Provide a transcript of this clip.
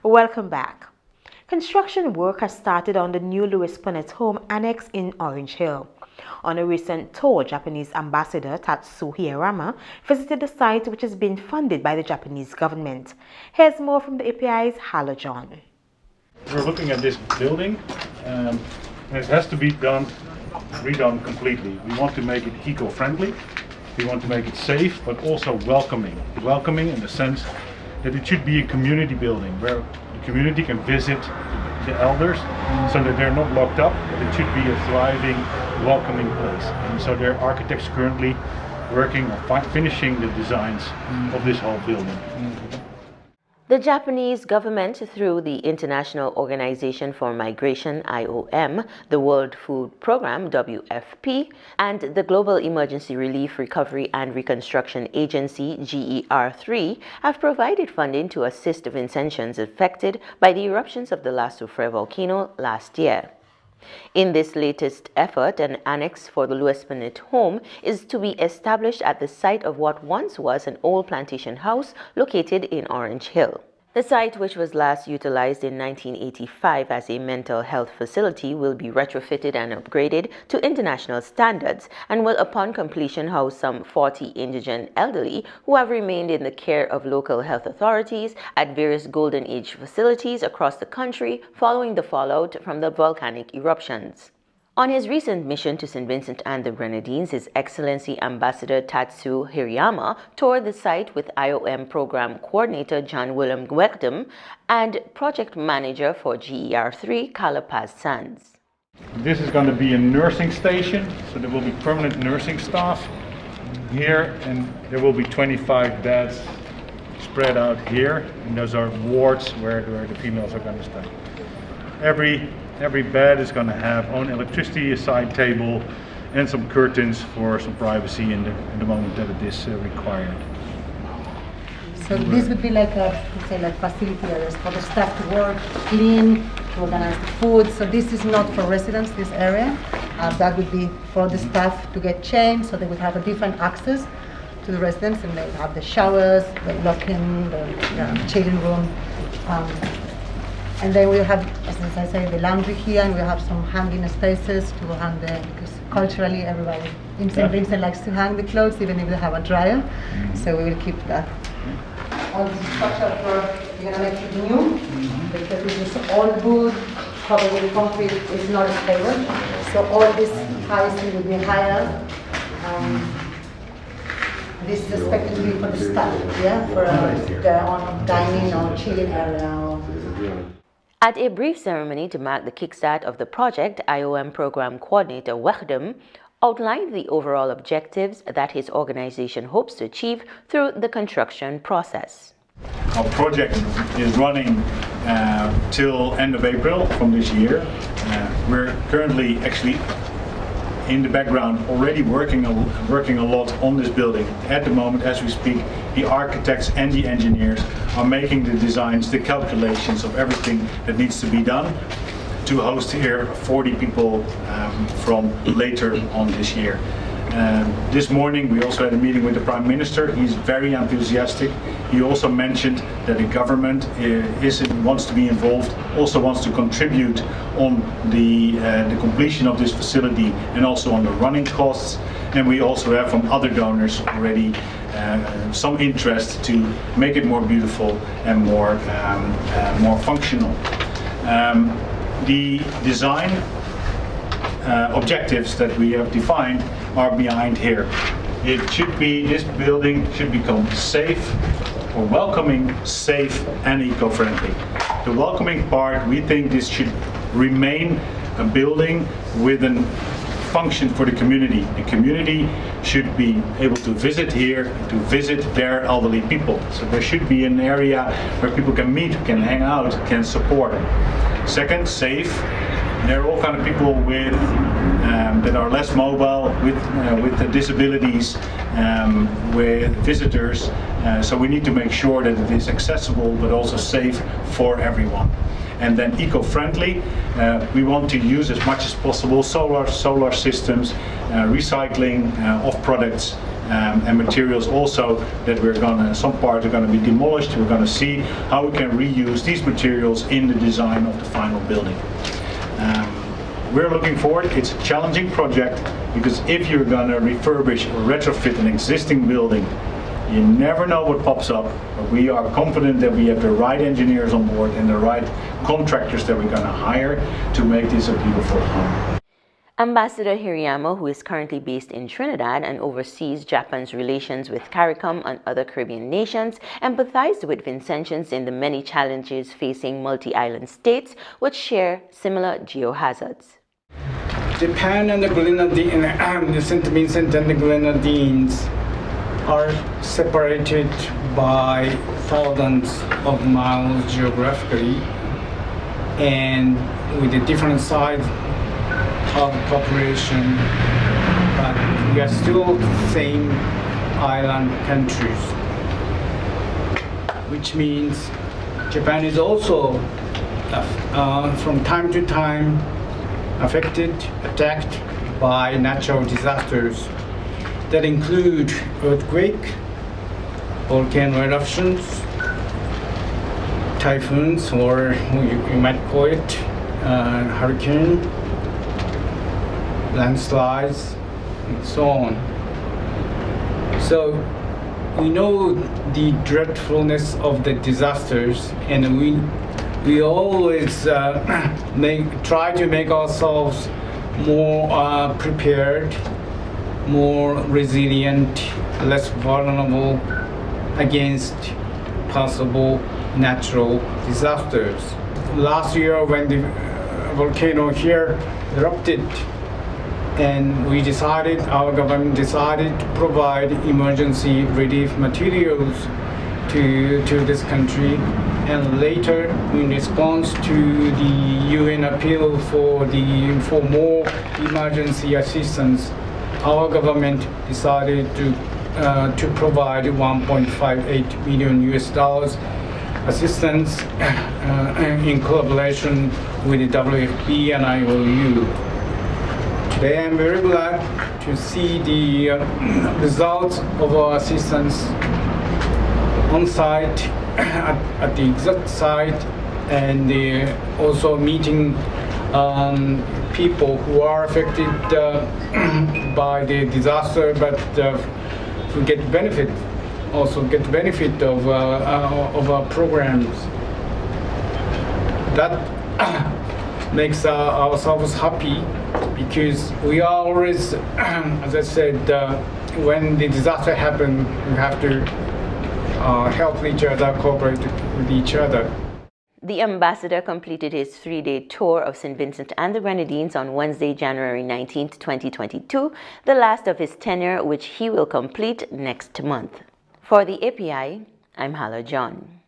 Welcome back. Construction work has started on the new Louis Punnett home annex in Orange Hill. On a recent tour, Japanese Ambassador Tatsuo Hirayama visited the site, which has been funded by the Japanese government. Here's more from the API's Hala John. We're looking at this building, and it has to be redone completely. We want to make it eco-friendly, we want to make it safe, but also welcoming. Welcoming in the sense that it should be a community building where the community can visit the elders so that they're not locked up, but it should be a thriving, welcoming place. And so there are architects currently working on finishing the designs of this whole building. The Japanese government, through the International Organization for Migration IOM, the World Food Programme WFP, and the Global Emergency Relief, Recovery and Reconstruction Agency GER3 have provided funding to assist Vincentians affected by the eruptions of the La Soufrière volcano last year. In this latest effort, an annex for the Louis Punnett home is to be established at the site of what once was an old plantation house located in Orange Hill. The site, which was last utilized in 1985 as a mental health facility, will be retrofitted and upgraded to international standards and will, upon completion, house some 40 indigent elderly who have remained in the care of local health authorities at various Golden Age facilities across the country following the fallout from the volcanic eruptions. On his recent mission to St. Vincent and the Grenadines, His Excellency Ambassador Tatsuo Hirayama toured the site with IOM Program Coordinator John Willem Gwekdem and Project Manager for GER3, Kalapaz Sands. This is going to be a nursing station, so there will be permanent nursing staff here, and there will be 25 beds spread out here, and those are wards where the females are going to stay. Every bed is going to have own electricity, a side table, and some curtains for some privacy in the moment that it is required. So this would be like facility areas for the staff to work, clean, to organize the food. So this is not for residents, this area. That would be for the staff to get changed, so they would have a different access to the residents, and they have the showers, the lock-in, the changing room. And then we'll have, as I say, the laundry here, and we'll have some hanging spaces to hang because culturally everybody in St. Vincent likes to hang the clothes, even if they have a dryer. So we will keep that. All this structure we're going to make it new, because this is old wood, covered with concrete, is not stable. So all this housing will be higher. This is expected to be for the staff, yeah, for their own dining or chilling area. At a brief ceremony to mark the kickstart of the project, IOM Program Coordinator Gwekdem outlined the overall objectives that his organization hopes to achieve through the construction process. Our project is running till end of April from this year. We're currently actually in the background already working a lot on this building. At the moment, as we speak, the architects and the engineers are making the designs, the calculations of everything that needs to be done to host here 40 people from later on this year. This morning we also had a meeting with the Prime Minister. He's very enthusiastic. He also mentioned that the government wants to be involved, also wants to contribute on the completion of this facility and also on the running costs. And we also have from other donors already some interest to make it more beautiful and more functional. The design objectives that we have defined are behind here. This building should become safe or welcoming, safe and eco-friendly. The welcoming part, we think this should remain a building with a function for the community. The community should be able to visit here, to visit their elderly people. So there should be an area where people can meet, can hang out, can support. Second, safe. There are all kind of people with that are less mobile, with disabilities, with visitors. So we need to make sure that it is accessible but also safe for everyone. And then eco-friendly, we want to use as much as possible solar systems, recycling of products, and materials also that some parts are going to be demolished. We're going to see how we can reuse these materials in the design of the final building. We're looking forward. It's a challenging project because if you're going to refurbish or retrofit an existing building, you never know what pops up, but we are confident that we have the right engineers on board and the right contractors that we're going to hire to make this a beautiful home. Ambassador Hirayama, who is currently based in Trinidad and oversees Japan's relations with CARICOM and other Caribbean nations, empathized with Vincentians in the many challenges facing multi-island states which share similar geohazards. Japan and the the St. Vincent and the Grenadines are separated by thousands of miles geographically and with a different size of population, but we are still the same island countries, which means Japan is also from time to time attacked by natural disasters that include earthquake, volcano eruptions, typhoons, or you might call it hurricane, landslides, and so on. So we know the dreadfulness of the disasters, and we always try to make ourselves more prepared, more resilient, less vulnerable against possible natural disasters. Last year when the volcano here erupted, and our government decided to provide emergency relief materials to this country, and later in response to the UN appeal for more emergency assistance, our government decided to provide 1.58 million US dollars assistance in collaboration with the WFP and IOU. Today I'm very glad to see the results of our assistance on site, at the exact site, and also meeting people who are affected by the disaster, but who get benefit of our programs. That makes ourselves happy, because we are always, as I said, when the disaster happens, we have to help each other, cooperate with each other. The ambassador completed his 3-day tour of St. Vincent and the Grenadines on Wednesday, January 19, 2022, the last of his tenure, which he will complete next month. For the API, I'm Hala John.